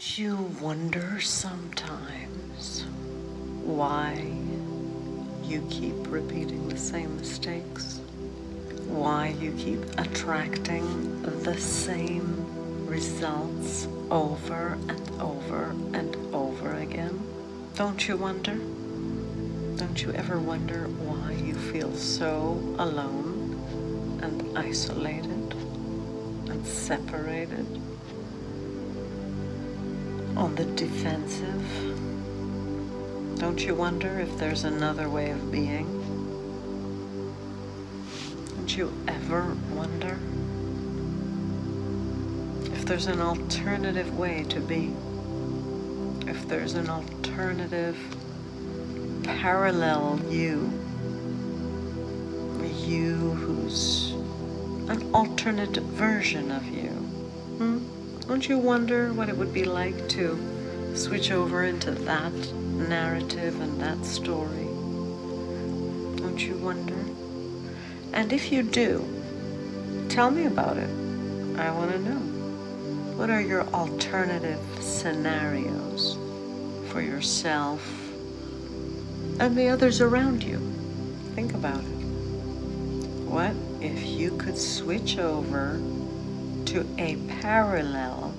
Don't you wonder sometimes why you keep repeating the same mistakes? Why you keep attracting the same results over and over and over again? Don't you wonder? Don't you ever wonder why you feel so alone and isolated and separated? On the defensive? Don't you wonder if there's another way of being? Don't you ever wonder if there's an alternative way to be? If there's an alternative parallel you who's an alternate version of you? Don't you wonder what it would be like to switch over into that narrative and that story? Don't you wonder? And if you do, tell me about it. I want to know. What are your alternative scenarios for yourself and the others around you? Think about it. What if you could switch over to a parallel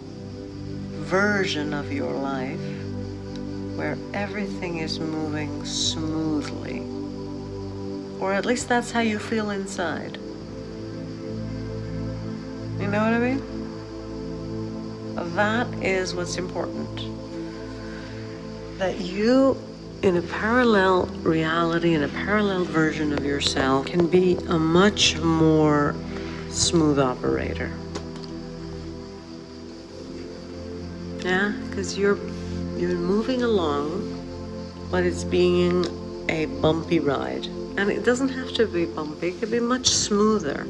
version of your life where everything is moving smoothly? Or at least that's how you feel inside. You know what I mean? That is what's important. That you, in a parallel reality, in a parallel version of yourself, can be a much more smooth operator. Yeah, because you're moving along, but it's being a bumpy ride. And it doesn't have to be bumpy, it could be much smoother.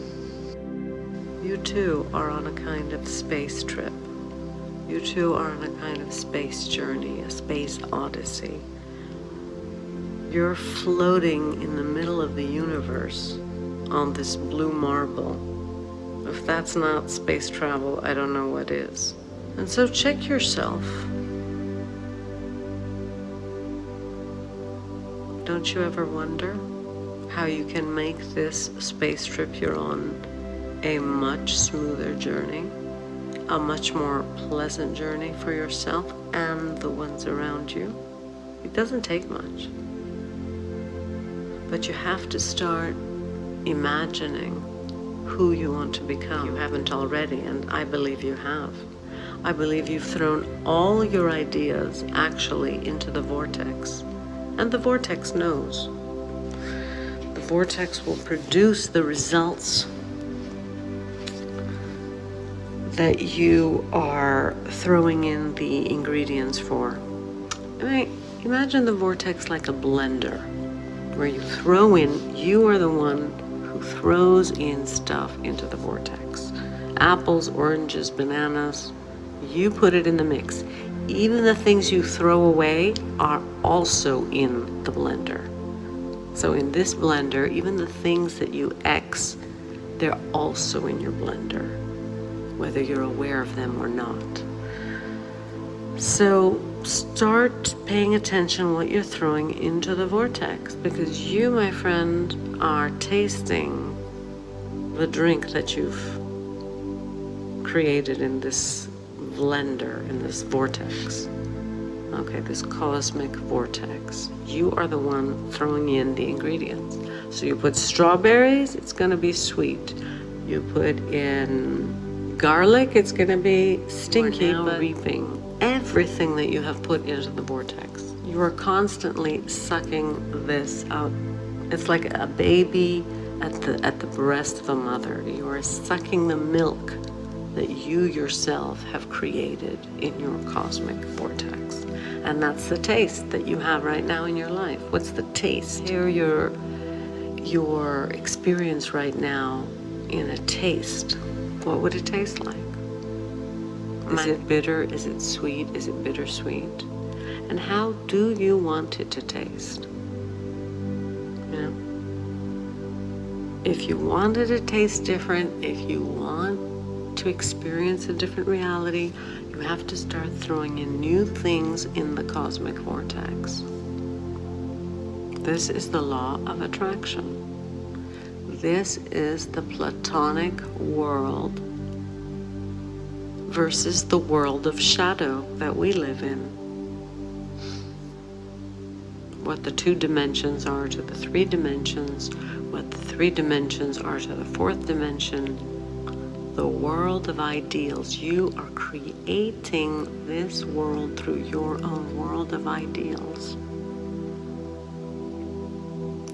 You too are on a kind of space trip. You too are on a kind of space journey, a space odyssey. You're floating in the middle of the universe on this blue marble. If that's not space travel, I don't know what is. And so check yourself. Don't you ever wonder how you can make this space trip you're on a much smoother journey, a much more pleasant journey for yourself and the ones around you? It doesn't take much. But you have to start imagining who you want to become. You haven't already, and I believe you have. I believe you've thrown all your ideas actually into the vortex. And the vortex knows. The vortex will produce the results that you are throwing in the ingredients for. I mean, imagine the vortex like a blender, where you throw in, you are the one who throws in stuff into the vortex. Apples, oranges, bananas, you put it in the mix. Even the things you throw away are also in the blender. So in this blender, even the things that you X, they're also in your blender, whether you're aware of them or not. So start paying attention what you're throwing into the vortex, because you, my friend, are tasting the drink that you've created in this blender, in this vortex. Okay, this cosmic vortex. You are the one throwing in the ingredients. So you put strawberries, it's going to be sweet. You put in garlic, it's going to be stinky, but reaping everything that you have put into the vortex. You are constantly sucking this out. It's like a baby at the breast of a mother. You are sucking the milk that you yourself have created in your cosmic vortex. And that's the taste that you have right now in your life. What's the taste? Hear your experience right now in a taste. What would it taste like? Is it bitter? Is it sweet? Is it bittersweet? And how do you want it to taste? You know? If you want it to taste different, if you want to experience a different reality, you have to start throwing in new things in the cosmic vortex. This is the law of attraction. This is the Platonic world versus the world of shadow that we live in. What the 2 dimensions are to the 3 dimensions, what the 3 dimensions are to the 4th dimension, the world of ideals. You are creating this world through your own world of ideals.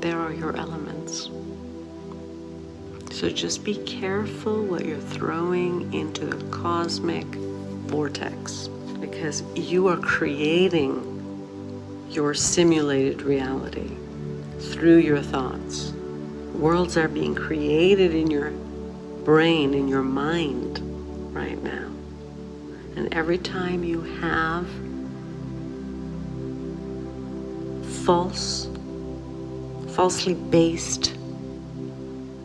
There are your elements. So just be careful what you're throwing into the cosmic vortex, because you are creating your simulated reality through your thoughts. Worlds are being created in your brain, in your mind right now. And every time you have falsely based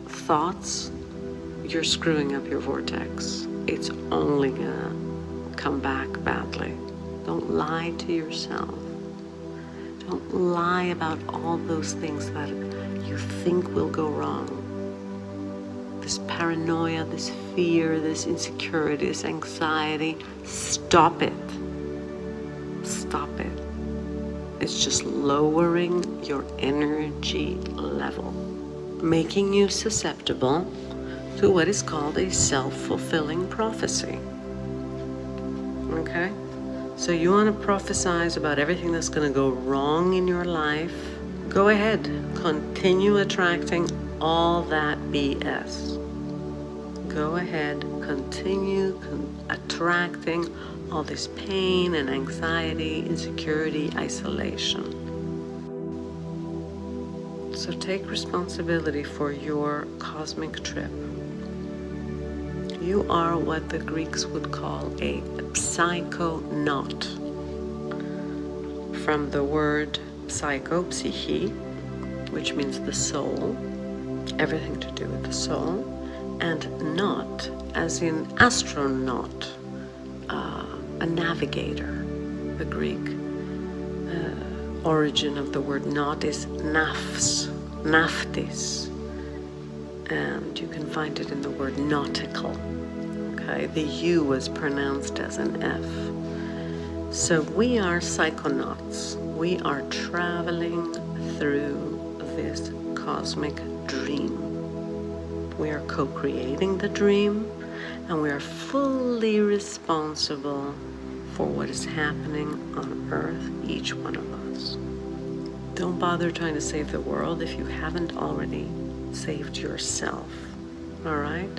thoughts, you're screwing up your vortex. It's only gonna come back badly. Don't lie to yourself. Don't lie about all those things that you think will go wrong. This paranoia, this fear, this insecurity, this anxiety, stop it. Stop it. It's just lowering your energy level, making you susceptible to what is called a self-fulfilling prophecy. Okay? So you want to prophesize about everything that's going to go wrong in your life? Go ahead. Continue attracting all that BS. Go ahead. Continue attracting all this pain and anxiety, insecurity, isolation. So take responsibility for your cosmic trip. You are what the Greeks would call a psychonaut. From the word psycho, psyche, which means the soul, everything to do with the soul, and naut, as in astronaut, a navigator. The Greek origin of the word naut is nafs, naftis, and you can find it in the word nautical. Okay, the U was pronounced as an F. So we are psychonauts. We are traveling through this cosmic dream. We are co-creating the dream, and we are fully responsible for what is happening on Earth, each one of us. Don't bother trying to save the world if you haven't already saved yourself. All right?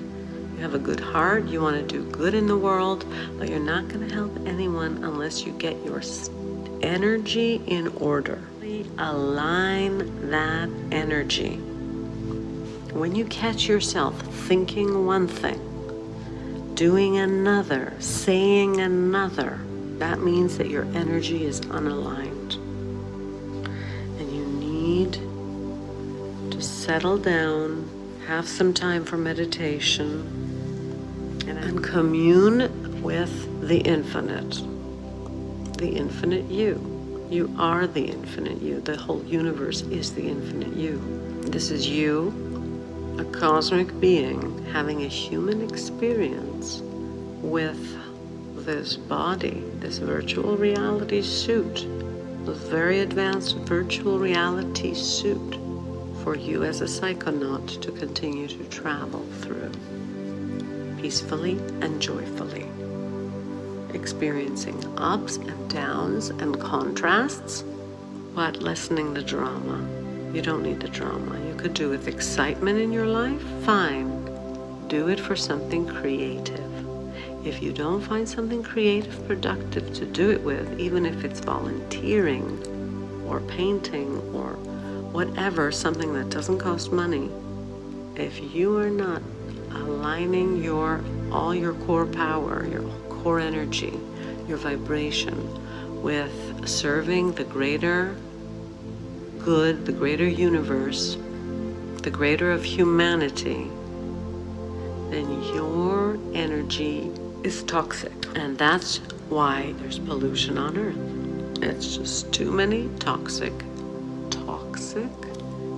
You have a good heart, you want to do good in the world, but you're not going to help anyone unless you get your energy in order. Align that energy. When you catch yourself thinking one thing, doing another, saying another, that means that your energy is unaligned. And you need to settle down, have some time for meditation, and commune with the infinite you. You are the infinite you. The whole universe is the infinite you. This is you, a cosmic being, having a human experience with this body, this virtual reality suit, this very advanced virtual reality suit for you as a psychonaut to continue to travel through peacefully and joyfully, experiencing ups and downs and contrasts, but lessening the drama. You don't need the drama. You could do with excitement in your life, fine. Do it for something creative. If you don't find something creative, productive to do it with, even if it's volunteering or painting or whatever, something that doesn't cost money, if you are not aligning all your core power, your core energy, your vibration with serving the greater good, the greater universe, the greater of humanity, then your energy is toxic. And that's why there's pollution on Earth. It's just too many toxic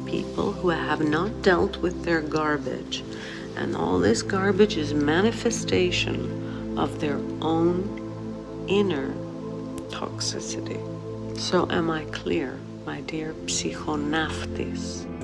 people who have not dealt with their garbage. And all this garbage is manifestation of their own inner toxicity. So am I clear, my dear psychonaphthis?